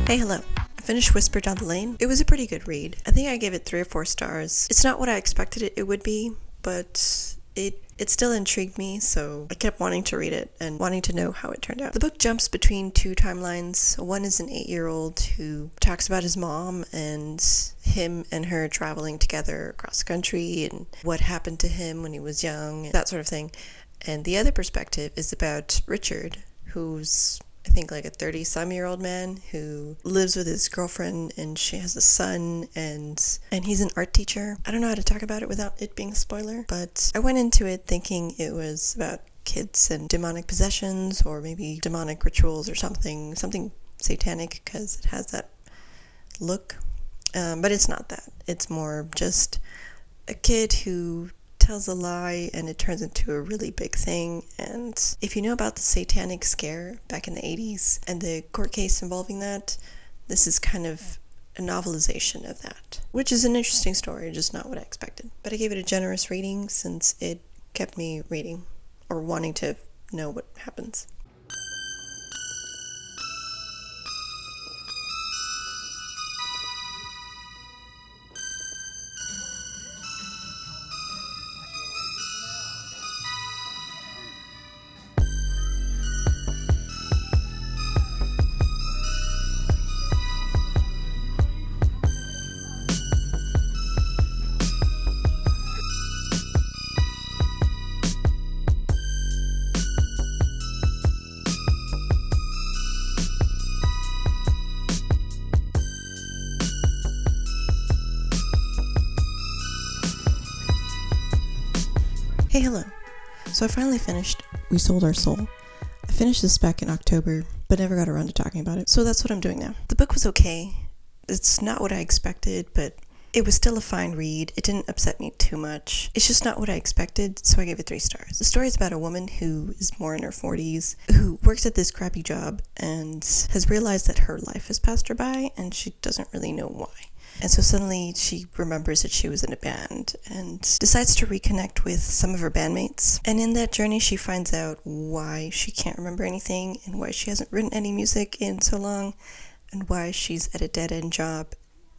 Hey, hello. I finished Whisper Down the Lane. It was a pretty good read. I think I gave it 3 or 4 stars. It's not what I expected it would be, but it still intrigued me, so I kept wanting to read it and wanting to know how it turned out. The book jumps between 2 timelines. One is an 8-year-old who talks about his mom and him and her traveling together across the country and what happened to him when he was young, and that sort of thing. And the other perspective is about Richard, who's I think like a 30-some-year-old man who lives with his girlfriend, and she has a son, and he's an art teacher. I don't know how to talk about it without it being a spoiler, but I went into it thinking it was about kids and demonic possessions, or maybe demonic rituals or something satanic, because it has that look. But it's not that. It's more just a kid who tells a lie and it turns into a really big thing. And if you know about the satanic scare back in the 80s and the court case involving that, this is kind of a novelization of that, which is an interesting story, just not what I expected. But I gave it a generous rating since it kept me reading or wanting to know what happens. Hey, hello. So I finally finished We Sold Our Soul. I finished this back in October, but never got around to talking about it. So that's what I'm doing now. The book was okay. It's not what I expected, but it was still a fine read. It didn't upset me too much. It's just not what I expected, so I gave it 3 stars. The story is about a woman who is more in her 40s, who works at this crappy job and has realized that her life has passed her by, and she doesn't really know why. And so suddenly she remembers that she was in a band and decides to reconnect with some of her bandmates. And in that journey, she finds out why she can't remember anything and why she hasn't written any music in so long and why she's at a dead-end job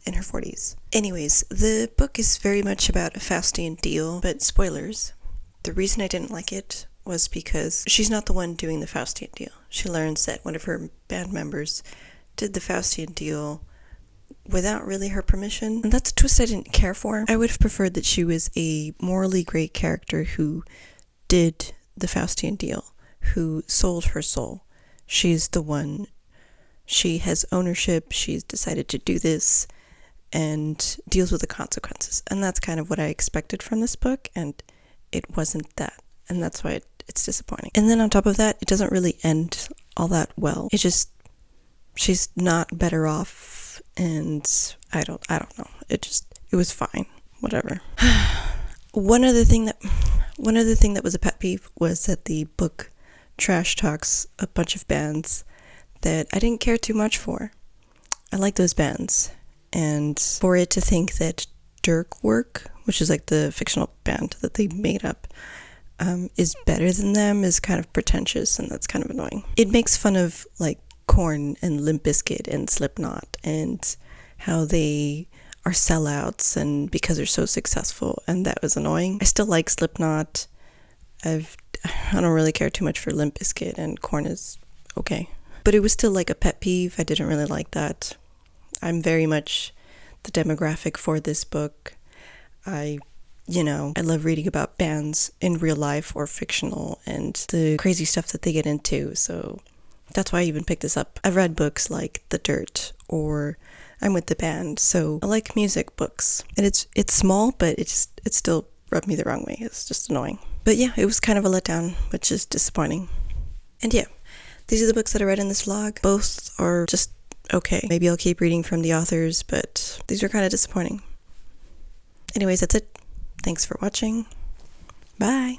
in her 40s. Anyways, the book is very much about a Faustian deal, but spoilers. The reason I didn't like it was because she's not the one doing the Faustian deal. She learns that one of her band members did the Faustian deal without really her permission, and that's a twist I didn't care for. I would have preferred that she was a morally great character who did the Faustian deal, who sold her soul. She's the one. She has ownership. She's decided to do this and deals with the consequences. And that's kind of what I expected from this book, and it wasn't that. And that's why it's disappointing. And then on top of that, it doesn't really end all that well. It just, she's not better off. And I don't know. It was fine. Whatever. One other thing that was a pet peeve was that the book trash talks a bunch of bands that I didn't care too much for. I like those bands. And for it to think that Dirk Work, which is like the fictional band that they made up, is better than them is kind of pretentious, and that's kind of annoying. It makes fun of like Korn and Limp Bizkit and Slipknot and how they are sellouts and because they're so successful, and that was annoying. I still like Slipknot. I don't really care too much for Limp Bizkit, and Korn is okay. But it was still like a pet peeve. I didn't really like that. I'm very much the demographic for this book. I love reading about bands in real life or fictional and the crazy stuff that they get into, so that's why I even picked this up. I've read books like The Dirt or I'm with the band, so I like music books. And it's small, but it still rubbed me the wrong way. It's just annoying. But yeah, it was kind of a letdown, which is disappointing. And yeah, These are the books that I read in this vlog. Both are just okay. Maybe I'll keep reading from the authors, but these are kind of disappointing. Anyways, that's it. Thanks for watching. Bye.